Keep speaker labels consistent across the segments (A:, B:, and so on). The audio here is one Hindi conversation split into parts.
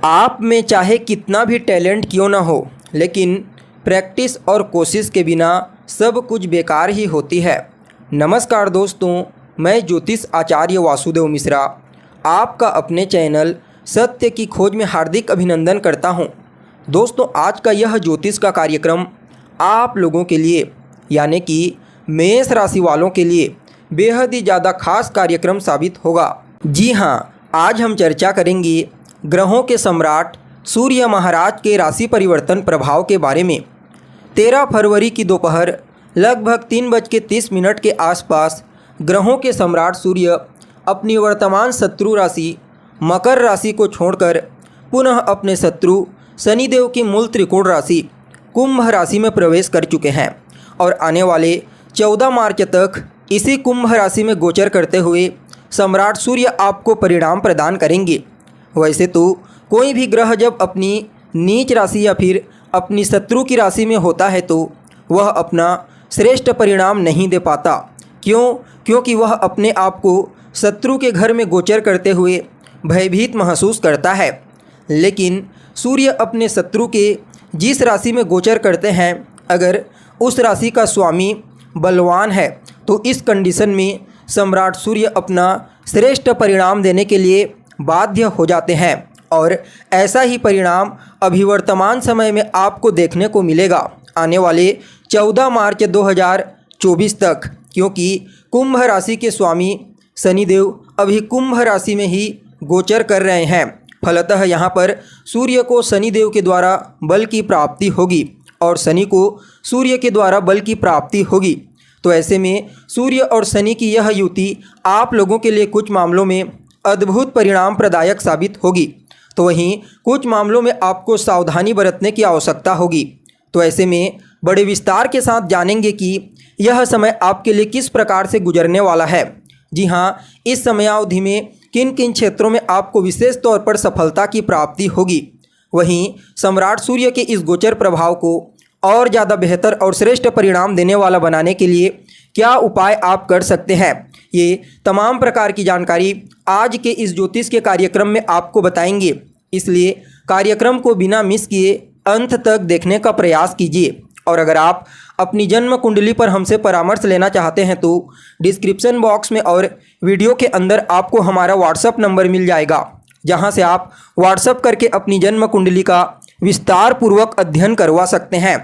A: आप में चाहे कितना भी टैलेंट क्यों ना हो, लेकिन प्रैक्टिस और कोशिश के बिना सब कुछ बेकार ही होती है। नमस्कार दोस्तों, मैं ज्योतिष आचार्य वासुदेव मिश्रा आपका अपने चैनल सत्य की खोज में हार्दिक अभिनंदन करता हूं। दोस्तों, आज का यह ज्योतिष का कार्यक्रम आप लोगों के लिए यानी कि मेष राशि वालों के लिए बेहद ही ज़्यादा खास कार्यक्रम साबित होगा। जी हाँ, आज हम चर्चा करेंगे ग्रहों के सम्राट सूर्य महाराज के राशि परिवर्तन प्रभाव के बारे में। 13 फरवरी की दोपहर लगभग 3:30 के आसपास ग्रहों के सम्राट सूर्य अपनी वर्तमान शत्रु राशि मकर राशि को छोड़कर पुनः अपने शत्रु शनिदेव की मूल त्रिकोण राशि कुंभ राशि में प्रवेश कर चुके हैं और आने वाले 14 मार्च तक इसी कुंभ राशि में गोचर करते हुए सम्राट सूर्य आपको परिणाम प्रदान करेंगे। वैसे तो कोई भी ग्रह जब अपनी नीच राशि या फिर अपनी शत्रु की राशि में होता है तो वह अपना श्रेष्ठ परिणाम नहीं दे पाता। क्योंकि वह अपने आप को शत्रु के घर में गोचर करते हुए भयभीत महसूस करता है। लेकिन सूर्य अपने शत्रु के जिस राशि में गोचर करते हैं, अगर उस राशि का स्वामी बलवान है तो इस कंडीशन में सम्राट सूर्य अपना श्रेष्ठ परिणाम देने के लिए बाध्य हो जाते हैं और ऐसा ही परिणाम अभी वर्तमान समय में आपको देखने को मिलेगा आने वाले 14 मार्च 2024 तक, क्योंकि कुंभ राशि के स्वामी शनिदेव अभी कुंभ राशि में ही गोचर कर रहे हैं। फलतः यहाँ पर सूर्य को शनिदेव के द्वारा बल की प्राप्ति होगी और शनि को सूर्य के द्वारा बल की प्राप्ति होगी। तो ऐसे में सूर्य और शनि की यह युति आप लोगों के लिए कुछ मामलों में अद्भुत परिणाम प्रदायक साबित होगी, तो वहीं कुछ मामलों में आपको सावधानी बरतने की आवश्यकता होगी। तो ऐसे में बड़े विस्तार के साथ जानेंगे कि यह समय आपके लिए किस प्रकार से गुजरने वाला है। जी हाँ, इस समयावधि में किन किन क्षेत्रों में आपको विशेष तौर पर सफलता की प्राप्ति होगी। वहीं सम्राट सूर्य के इस गोचर प्रभाव को और ज़्यादा बेहतर और श्रेष्ठ परिणाम देने वाला बनाने के लिए क्या उपाय आप कर सकते हैं, ये तमाम प्रकार की जानकारी आज के इस ज्योतिष के कार्यक्रम में आपको बताएंगे। इसलिए कार्यक्रम को बिना मिस किए अंत तक देखने का प्रयास कीजिए। और अगर आप अपनी जन्म कुंडली पर हमसे परामर्श लेना चाहते हैं तो डिस्क्रिप्शन बॉक्स में और वीडियो के अंदर आपको हमारा व्हाट्सएप नंबर मिल जाएगा, जहां से आप व्हाट्सएप करके अपनी जन्म कुंडली का विस्तार पूर्वक अध्ययन करवा सकते हैं।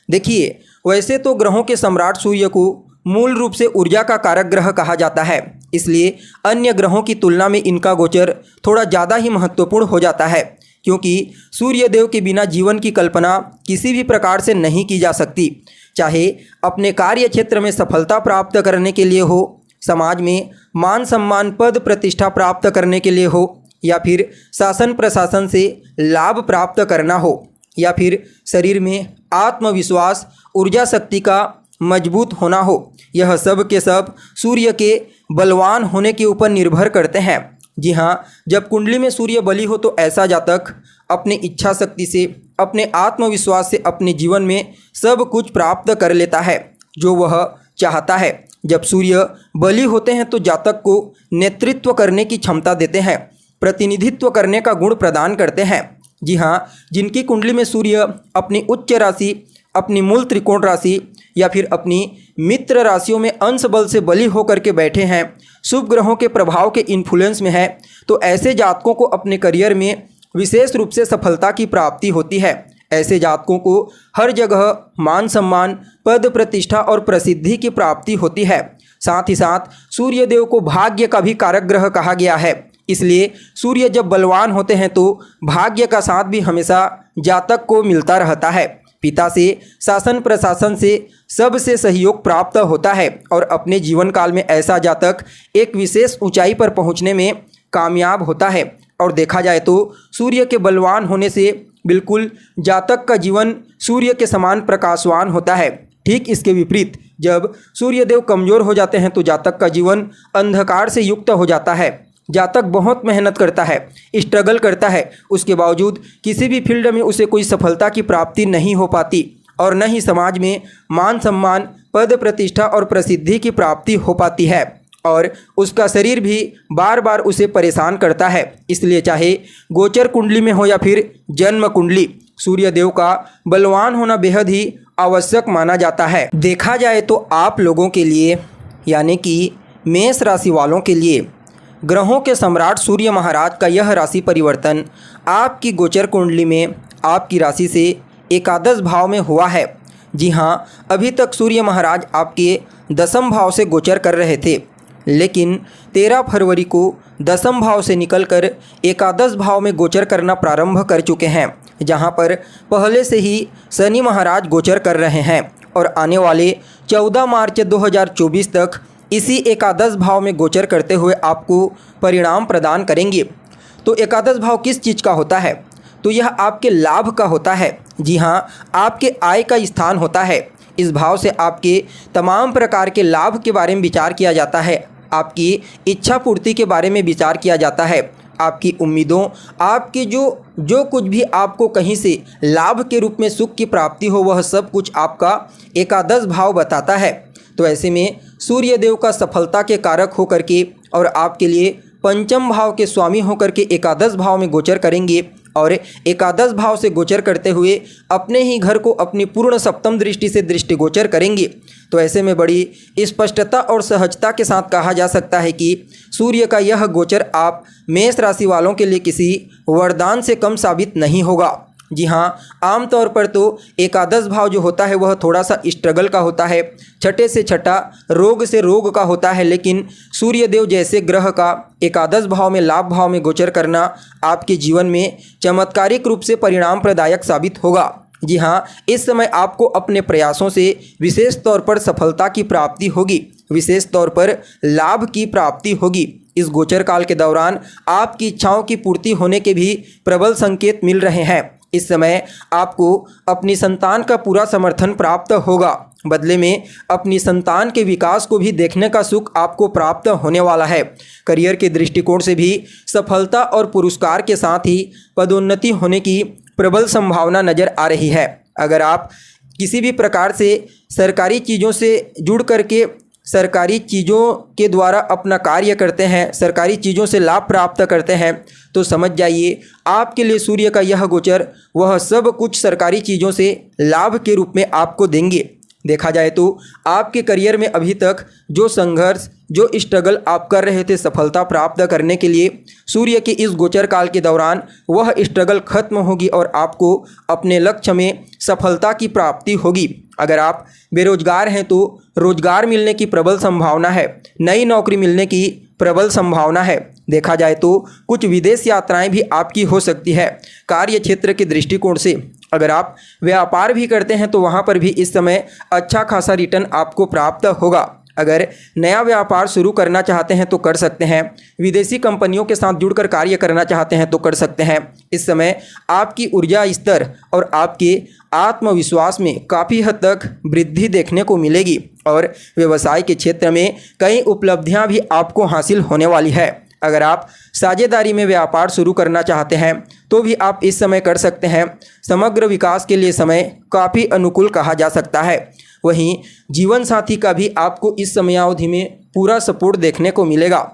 A: देखिए, वैसे तो ग्रहों के सम्राट सूर्य को मूल रूप से ऊर्जा का कारक ग्रह कहा जाता है, इसलिए अन्य ग्रहों की तुलना में इनका गोचर थोड़ा ज़्यादा ही महत्वपूर्ण हो जाता है, क्योंकि सूर्य देव के बिना जीवन की कल्पना किसी भी प्रकार से नहीं की जा सकती। चाहे अपने कार्य क्षेत्र में सफलता प्राप्त करने के लिए हो, समाज में मान सम्मान पद प्रतिष्ठा प्राप्त करने के लिए हो, या फिर शासन प्रशासन से लाभ प्राप्त करना हो, या फिर शरीर में आत्मविश्वास ऊर्जा शक्ति का मजबूत होना हो, यह सब के सब सूर्य के बलवान होने के ऊपर निर्भर करते हैं। जी हाँ, जब कुंडली में सूर्य बली हो तो ऐसा जातक अपनी इच्छा शक्ति से, अपने आत्मविश्वास से अपने जीवन में सब कुछ प्राप्त कर लेता है जो वह चाहता है। जब सूर्य बली होते हैं तो जातक को नेतृत्व करने की क्षमता देते हैं, प्रतिनिधित्व करने का गुण प्रदान करते हैं। जी हाँ, जिनकी कुंडली में सूर्य अपनी उच्च राशि, अपनी मूल त्रिकोण राशि या फिर अपनी मित्र राशियों में अंश बल से बली होकर के बैठे हैं, शुभ ग्रहों के प्रभाव के इन्फ्लुएंस में है, तो ऐसे जातकों को अपने करियर में विशेष रूप से सफलता की प्राप्ति होती है। ऐसे जातकों को हर जगह मान सम्मान, पद प्रतिष्ठा और प्रसिद्धि की प्राप्ति होती है। साथ ही साथ सूर्य देव को भाग्य का भी कारक ग्रह कहा गया है, इसलिए सूर्य जब बलवान होते हैं तो भाग्य का साथ भी हमेशा जातक को मिलता रहता है। पिता से, शासन प्रशासन से सबसे सहयोग प्राप्त होता है और अपने जीवन काल में ऐसा जातक एक विशेष ऊंचाई पर पहुंचने में कामयाब होता है। और देखा जाए तो सूर्य के बलवान होने से बिल्कुल जातक का जीवन सूर्य के समान प्रकाशवान होता है। ठीक इसके विपरीत जब सूर्यदेव कमज़ोर हो जाते हैं तो जातक का जीवन अंधकार से युक्त हो जाता है। जातक बहुत मेहनत करता है, स्ट्रगल करता है, उसके बावजूद किसी भी फील्ड में उसे कोई सफलता की प्राप्ति नहीं हो पाती और न ही समाज में मान सम्मान, पद प्रतिष्ठा और प्रसिद्धि की प्राप्ति हो पाती है। और उसका शरीर भी बार बार उसे परेशान करता है। इसलिए चाहे गोचर कुंडली में हो या फिर जन्म कुंडली, सूर्य देव का बलवान होना बेहद ही आवश्यक माना जाता है। देखा जाए तो आप लोगों के लिए यानी कि मेष राशि वालों के लिए ग्रहों के सम्राट सूर्य महाराज का यह राशि परिवर्तन आपकी गोचर कुंडली में आपकी राशि से एकादश भाव में हुआ है। जी हाँ, अभी तक सूर्य महाराज आपके दसम भाव से गोचर कर रहे थे, लेकिन 13 फरवरी को दसम भाव से निकलकर एकादश भाव में गोचर करना प्रारंभ कर चुके हैं, जहां पर पहले से ही शनि महाराज गोचर कर रहे हैं और आने वाले 14 मार्च 2024 तक इसी एकादश भाव में गोचर करते हुए आपको परिणाम प्रदान करेंगे। तो एकादश भाव किस चीज़ का होता है? तो यह आपके लाभ का होता है। जी हाँ, आपके आय का स्थान होता है। इस भाव से आपके तमाम प्रकार के लाभ के बारे में विचार किया जाता है, आपकी इच्छा पूर्ति के बारे में विचार किया जाता है, आपकी उम्मीदों, आपकी जो कुछ भी आपको कहीं से लाभ के रूप में सुख की प्राप्ति हो, वह सब कुछ आपका एकादश भाव बताता है। तो ऐसे में सूर्य देव का सफलता के कारक होकर के और आपके लिए पंचम भाव के स्वामी होकर के एकादश भाव में गोचर करेंगे और एकादश भाव से गोचर करते हुए अपने ही घर को अपनी पूर्ण सप्तम दृष्टि से दृष्टिगोचर करेंगे। तो ऐसे में बड़ी स्पष्टता और सहजता के साथ कहा जा सकता है कि सूर्य का यह गोचर आप मेष राशि वालों के लिए किसी वरदान से कम साबित नहीं होगा। जी हाँ, आमतौर पर तो एकादश भाव जो होता है वह थोड़ा सा स्ट्रगल का होता है, छठे से छठा, रोग से रोग का होता है, लेकिन सूर्य देव जैसे ग्रह का एकादश भाव में लाभ भाव में गोचर करना आपके जीवन में चमत्कारिक रूप से परिणाम प्रदायक साबित होगा। जी हाँ, इस समय आपको अपने प्रयासों से विशेष तौर पर सफलता की प्राप्ति होगी, विशेष तौर पर लाभ की प्राप्ति होगी। इस गोचर काल के दौरान आपकी इच्छाओं की पूर्ति होने के भी प्रबल संकेत मिल रहे हैं। इस समय आपको अपनी संतान का पूरा समर्थन प्राप्त होगा। बदले में अपनी संतान के विकास को भी देखने का सुख आपको प्राप्त होने वाला है। करियर के दृष्टिकोण से भी सफलता और पुरस्कार के साथ ही पदोन्नति होने की प्रबल संभावना नज़र आ रही है। अगर आप किसी भी प्रकार से सरकारी चीज़ों से जुड़ करके सरकारी चीज़ों के द्वारा अपना कार्य करते हैं, सरकारी चीज़ों से लाभ प्राप्त करते हैं, तो समझ जाइए आपके लिए सूर्य का यह गोचर वह सब कुछ सरकारी चीज़ों से लाभ के रूप में आपको देंगे। देखा जाए तो आपके करियर में अभी तक जो संघर्ष, जो स्ट्रगल आप कर रहे थे सफलता प्राप्त करने के लिए, सूर्य के इस गोचर काल के दौरान वह स्ट्रगल खत्म होगी और आपको अपने लक्ष्य में सफलता की प्राप्ति होगी। अगर आप बेरोजगार हैं तो रोजगार मिलने की प्रबल संभावना है, नई नौकरी मिलने की प्रबल संभावना है। देखा जाए तो कुछ विदेश यात्राएं भी आपकी हो सकती है। कार्य क्षेत्र के दृष्टिकोण से अगर आप व्यापार भी करते हैं तो वहां पर भी इस समय अच्छा खासा रिटर्न आपको प्राप्त होगा। अगर नया व्यापार शुरू करना चाहते हैं तो कर सकते हैं, विदेशी कंपनियों के साथ जुड़कर कार्य करना चाहते हैं तो कर सकते हैं। इस समय आपकी ऊर्जा स्तर और आपके आत्मविश्वास में काफ़ी हद तक वृद्धि देखने को मिलेगी और व्यवसाय के क्षेत्र में कई उपलब्धियां भी आपको हासिल होने वाली है। अगर आप साझेदारी में व्यापार शुरू करना चाहते हैं तो भी आप इस समय कर सकते हैं। समग्र विकास के लिए समय काफ़ी अनुकूल कहा जा सकता है। वहीं जीवन साथी का भी आपको इस समयावधि में पूरा सपोर्ट देखने को मिलेगा।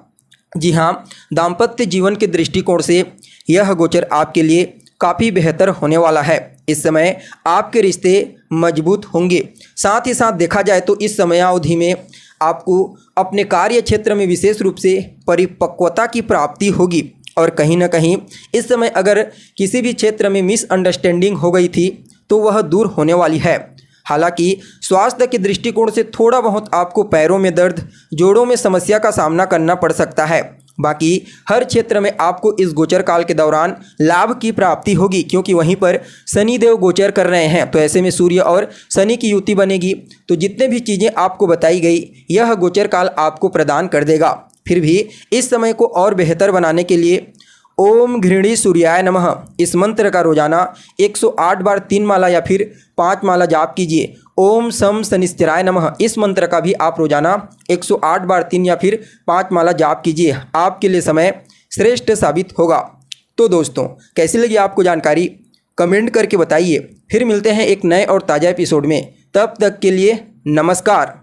A: जी हाँ, दाम्पत्य जीवन के दृष्टिकोण से यह गोचर आपके लिए काफ़ी बेहतर होने वाला है। इस समय आपके रिश्ते मजबूत होंगे। साथ ही साथ देखा जाए तो इस समयावधि में आपको अपने कार्य क्षेत्र में विशेष रूप से परिपक्वता की प्राप्ति होगी और कहीं ना कहीं इस समय अगर किसी भी क्षेत्र में मिसअंडरस्टैंडिंग हो गई थी तो वह दूर होने वाली है। हालांकि स्वास्थ्य के दृष्टिकोण से थोड़ा बहुत आपको पैरों में दर्द, जोड़ों में समस्या का सामना करना पड़ सकता है। बाकी हर क्षेत्र में आपको इस गोचर काल के दौरान लाभ की प्राप्ति होगी, क्योंकि वहीं पर शनि देव गोचर कर रहे हैं। तो ऐसे में सूर्य और शनि की युति बनेगी। तो जितने भी चीज़ें आपको बताई गई यह गोचर काल आपको प्रदान कर देगा। फिर भी इस समय को और बेहतर बनाने के लिए ओम घृणी सूर्याय नमः इस मंत्र का रोजाना 108 बार 3 माला या फिर 5 माला जाप कीजिए। ओम सम शनिश्चराय नमः इस मंत्र का भी आप रोजाना 108 बार 3 या फिर 5 माला जाप कीजिए। आपके लिए समय श्रेष्ठ साबित होगा। तो दोस्तों, कैसी लगी आपको जानकारी कमेंट करके बताइए। फिर मिलते हैं एक नए और ताज़ा एपिसोड में। तब तक के लिए नमस्कार।